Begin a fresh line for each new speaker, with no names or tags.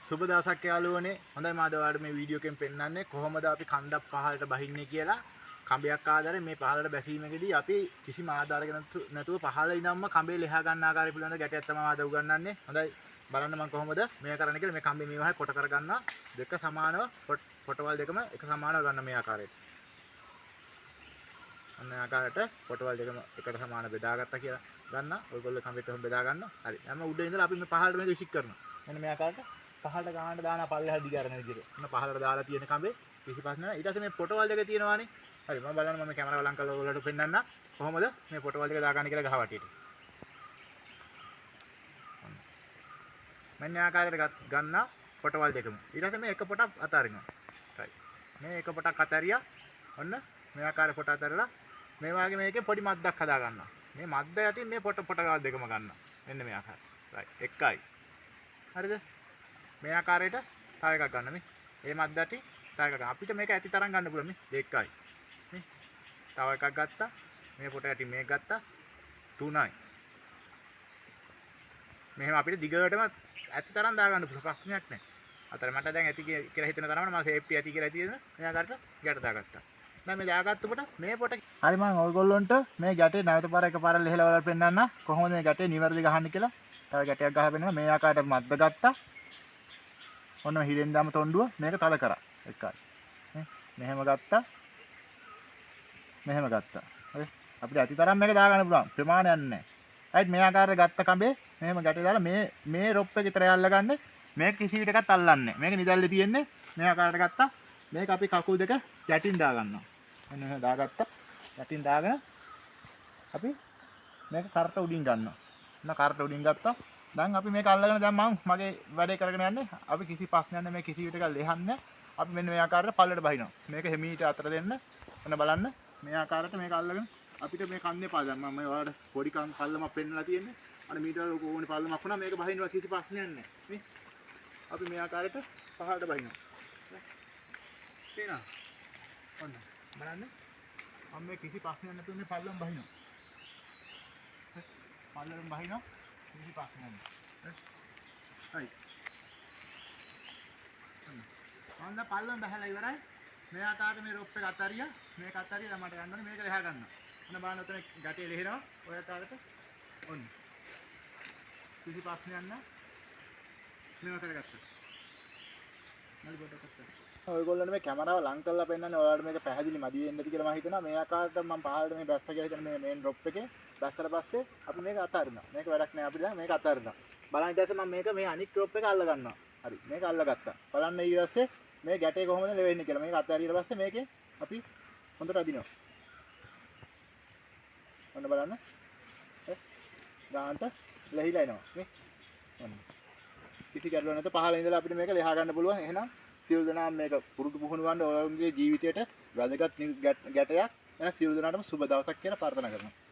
සුබ දවසක් යාළුවනේ. හොඳයි මාද ඔයාලට මේ වීඩියෝ එකෙන් පෙන්නන්නේ කොහොමද අපි කන්දක් පහළට බහින්නේ කියලා. කඹයක් ආධාරයෙන් මේ පහළට බැසීමේදී අපි කිසිම ආධාරයක් නැතුව පහළ ඉඳන්ම කඹේ ලෙහා ගන්න ආකාරය පිළිබඳ ගැටයක් තමයි ආද උගන්වන්නේ. හොඳයි බලන්න මම කොහොමද මේ කරන්නේ කියලා. මේ කඹේ මේ වහේ කොට කර ගන්නවා. දෙක සමානව පොටවල් දෙකම එක සමානව ගන්න මේ ආකාරයට. අන්න ආකාරයට පොටවල් දෙකම එකට සමාන බෙදාගත්තා කියලා ගන්න. ඔයගොල්ලෝ කඹේ කොහොම බෙදා ගන්නවා. හරි. දැන් මම උඩ ඉඳලා අපි මේ පහළට මේක විසික් කරනවා. මෙන්න මේ ආකාරයට පහළට ගානට දාන පල්ලෙහා දිග අරන විදිහට. මොන පහළට දාලා තියෙන කඹේ කිසි ප්‍රශ්න නැහැ. ඊට පස්සේ මේ පොටවල් දෙක තියෙනවානේ. හරි මම බලන්න මම කැමරාව ලං කරලා ඔයාලට පෙන්නන්න කොහොමද මේ පොටවල් දෙක දාගන්නේ කියලා ගහ වටියට. මෙන්න ආකාරයට ගන්න පොටවල් දෙකම. ඊට පස්සේ මේ එක පොටක් අතාරිනවා. right. මේ එක පොටක් අතාරියා. ඔන්න මේ ආකාරයට පොට අතාරලා මේ වාගේ මේකේ පොඩි මද්දක් හදා ගන්නවා. මේ මද්ද යටින් මේ පොටවල් දෙකම ගන්නවා. මෙන්න මේ ආකාරයට. right. එකයි. හරිද? මේ ආකාරයට තව එකක් ගන්න මේ. මේ මද්දටි තව එකක් ගන්න. අපිට මේක ඇති තරම් ගන්න පුළුවන් මේ දෙකයි. මේ තව එකක් ගත්තා. මේ පොට යටි මේක ගත්තා. 3යි. මෙහෙම අපිට දිගටම ඇති තරම් දාගන්න පුළුවන් ප්‍රශ්නයක් නැහැ. අතර මට දැන් ඇති කියලා හිතන තරමට මම සේෆ්ටි ඇති කියලා තියෙන මේ ආකාරයට ගැට දාගත්තා. දැන් මේ දාගත්තු කොට මේ පොට හරි මම ඔයගොල්ලන්ට මේ ගැටේ නැවත පාර එකපාරට ලෙහලා වල පෙන්නන්න කොහොමද මේ ගැටේ නිවැරදි ගහන්නේ කියලා. තව ගැටයක් ගහලා පෙන්නනවා. මේ ආකාරයට මද්ද ගත්තා. ඔන්න හිරෙන් දාම තොණ්ඩුව මේක තල කරා. එකයි. මෙහෙම ගත්තා. මෙහෙම ගත්තා. හරි. අපිට ඇති තරම් මේක දාගන්න පුළුවන්. ප්‍රමාණයක් නැහැ. right මේ ආකාරයට ගත්ත කඹේ මෙහෙම ගැටේ දාලා මේ රොප් එක විතර අල්ලගන්න. මේක කිසි විටකත් අල්ලන්නේ නැහැ. මේක නිදැල්ලේ තියෙන්නේ. මේ ආකාරයට ගත්තා. මේක අපි කකුල් දෙක යටින් දාගන්නවා. මෙන්න මෙහෙම දාගත්තා. යටින් දාගෙන අපි මේක කරට උඩින් ගන්නවා. එන්න කරට උඩින් ගත්තා. දැන් අපි මේක අල්ලගෙන දැන් මම මගේ වැඩේ කරගෙන යන්නේ. අපි කිසි ප්‍රශ්නයක් නැහැ මේ කිසි විටක ලෙහන්නේ. අපි මෙන්න මේ ආකාරයට පල්ලට බහිනවා. මේක හිමීට අතර දෙන්න. එන්න බලන්න. මේ ආකාරයට මේක අල්ලගෙන අපිට මේ කන්නේ පාද දැන් මම ඔයාලට පොඩි පල්ලමක් පෙන්නලා තියෙන්නේ. අර මීටර ඕනේ පල්ලමක් වුණා මේක බහිනවා කිසි ප්‍රශ්නයක් නැහැ. මේ අපි මේ ආකාරයට පහළට බහිනවා. තේනා. ඔන්න බලන්න. මම මේ කිසි ප්‍රශ්නයක් නැතුව මේ පල්ලම බහිනවා. පල්ලම බහිනවා. කිසි ප්‍රශ්නයක් නැහැ. හරි. මම පල්ලම බහලා ඉවරයි. මේ ආකාරයට මේ රොප් එක අතරියා. මේක අතරියලා මට ගන්න ඕනේ මේක ලෙහා ගන්නවා. ඔන්න බලන්න උතන ගැටේ ලෙහෙනවා. ඔය ආකාරයට ඔන්න. කිසි ප්‍රශ්නයක් නැහැ. මේක කරගත්තා. මල්ලි බඩ ගත්තා. ඔයගොල්ලන්ට මේ කැමරාව ලං කරලා පෙන්නන්නේ ඔයාලට මේක පැහැදිලි මදි වෙන්න ඇති කියලා මම හිතනවා. මේ ආකාරයට මම පහළට මේ බැස්ස කියලා හිතන මේ මේන් ඩ්‍රොප් එකේ බැස්සට පස්සේ අපි මේක අතාරිනවා. මේක වැඩක් නෑ අපිට දැන් මේක අතාරිනවා. බලන්න ඊට පස්සේ මම මේක මේ අනික් ඩ්‍රොප් එක අල්ල ගන්නවා. හරි. මේක අල්ලගත්තා. බලන්න ඊට පස්සේ මේ ගැටේ කොහොමද ලෙවෙන්නේ කියලා. මේක අතාරියට පස්සේ මේකේ අපි හොඳට අදිනවා. ඔන්න බලන්න. ගානට ලෙහිලා එනවා. මේ. ඔන්න. කිසි ගැටලුවක් නැතුව පහළ ඉඳලා අපිට මේක ලෙහා ගන්න පුළුවන්. එහෙනම් සියලු දෙනා මේක පුරුදු පුහුණු වන්න ඔයගොල්ලෝගේ ජීවිතයට වැදගත් ගැටයක්. එහෙනම් සියලු දෙනාටම සුබ දවසක් කියලා ප්‍රාර්ථනා කරනවා.